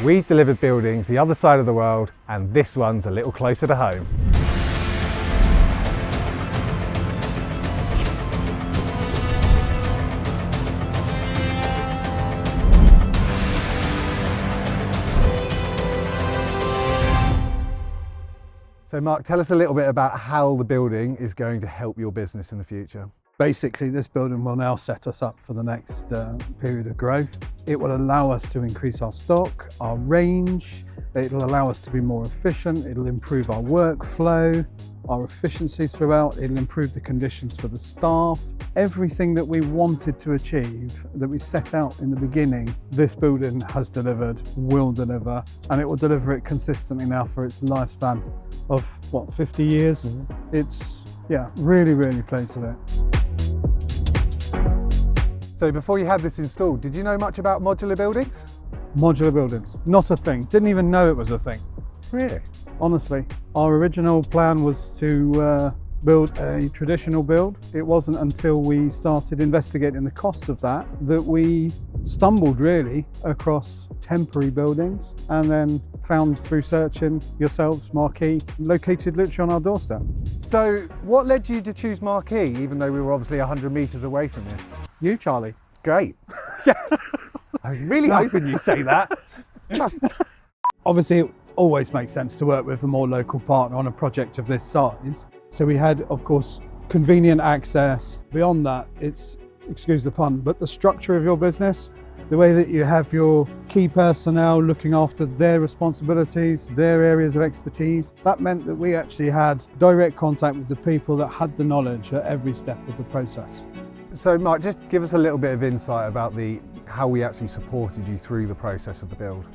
We've delivered buildings the other side of the world, and this one's a little closer to home. So Mark, tell us a little bit about how the building is going to help your business in the future. Basically, this building will now set us up for the next period of growth. It will allow us to increase our stock, our range. It'll allow us to be more efficient. It'll improve our workflow, our efficiencies throughout. It'll improve the conditions for the staff. Everything that we wanted to achieve, that we set out in the beginning, this building has delivered, will deliver, and it will deliver it consistently now for its lifespan of, 50 years? It's, really pleased with it. So before you had this installed, did you know much about modular buildings? Modular buildings, not a thing. Didn't even know it was a thing. Really? Honestly, our original plan was to build a traditional build. It wasn't until we started investigating the costs of that we stumbled really across temporary buildings, and then found through searching yourselves Marquee, located literally on our doorstep. So what led you to choose Marquee, even though we were obviously 100 metres away from you? You, Charlie. Great. I was really hoping you'd say that. Obviously, it always makes sense to work with a more local partner on a project of this size. So we had, of course, convenient access. Beyond that, it's, excuse the pun, but the structure of your business, the way that you have your key personnel looking after their responsibilities, their areas of expertise, that meant that we actually had direct contact with the people that had the knowledge at every step of the process. So Mark, just give us a little bit of insight about how we actually supported you through the process of the build.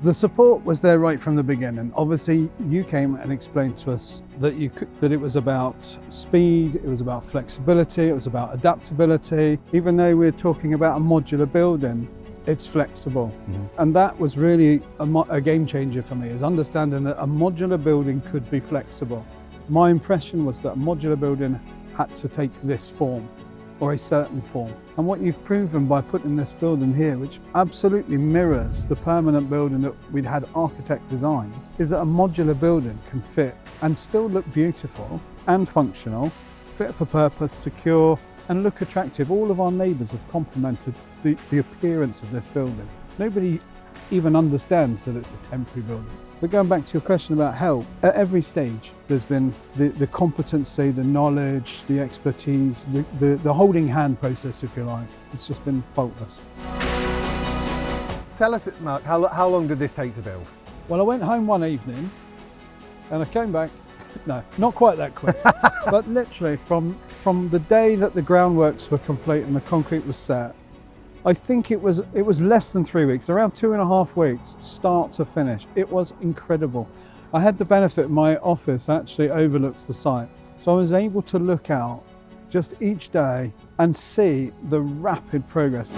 The support was there right from the beginning. Obviously, you came and explained to us that it was about speed, it was about flexibility, it was about adaptability. Even though we're talking about a modular building, it's flexible. Mm-hmm. And that was really a game changer for me, is understanding that a modular building could be flexible. My impression was that a modular building had to take this form, or a certain form. And what you've proven by putting this building here, which absolutely mirrors the permanent building that we'd had architect designed, is that a modular building can fit and still look beautiful and functional, fit for purpose, secure, and look attractive. All of our neighbours have complimented the appearance of this building. Nobody even understands that it's a temporary building. But going back to your question about help, at every stage there's been the competency, the knowledge, the expertise, the holding hand process, if you like. It's just been faultless. Tell us, Mark, how long did this take to build? Well, I went home one evening and I came back, no, not quite that quick, but literally from the day that the groundworks were complete and the concrete was set, I think it was less than 3 weeks, around 2.5 weeks, start to finish. It was incredible. I had the benefit, my office actually overlooks the site. So I was able to look out just each day and see the rapid progress.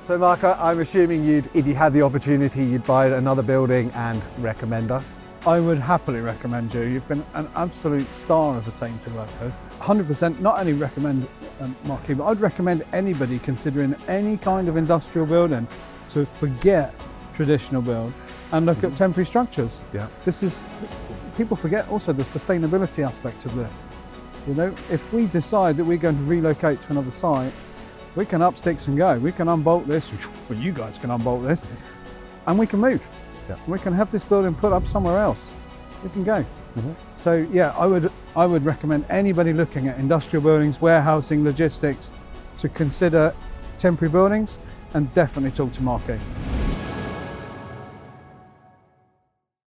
So Mark, I'm assuming if you had the opportunity, you'd buy another building and recommend us? I would happily recommend you. You've been an absolute star of a team to work with. 100%, not only recommend Marquee, but I'd recommend anybody considering any kind of industrial building to forget traditional build and look at temporary structures. Yeah. People forget also the sustainability aspect of this. You know, if we decide that we're going to relocate to another site, we can up sticks and go. We can unbolt this, well, you guys can unbolt this, and we can move. Yeah. We can have this building put up somewhere else. We can go. Mm-hmm. So yeah, I would recommend anybody looking at industrial buildings, warehousing, logistics, to consider temporary buildings and definitely talk to Marquee.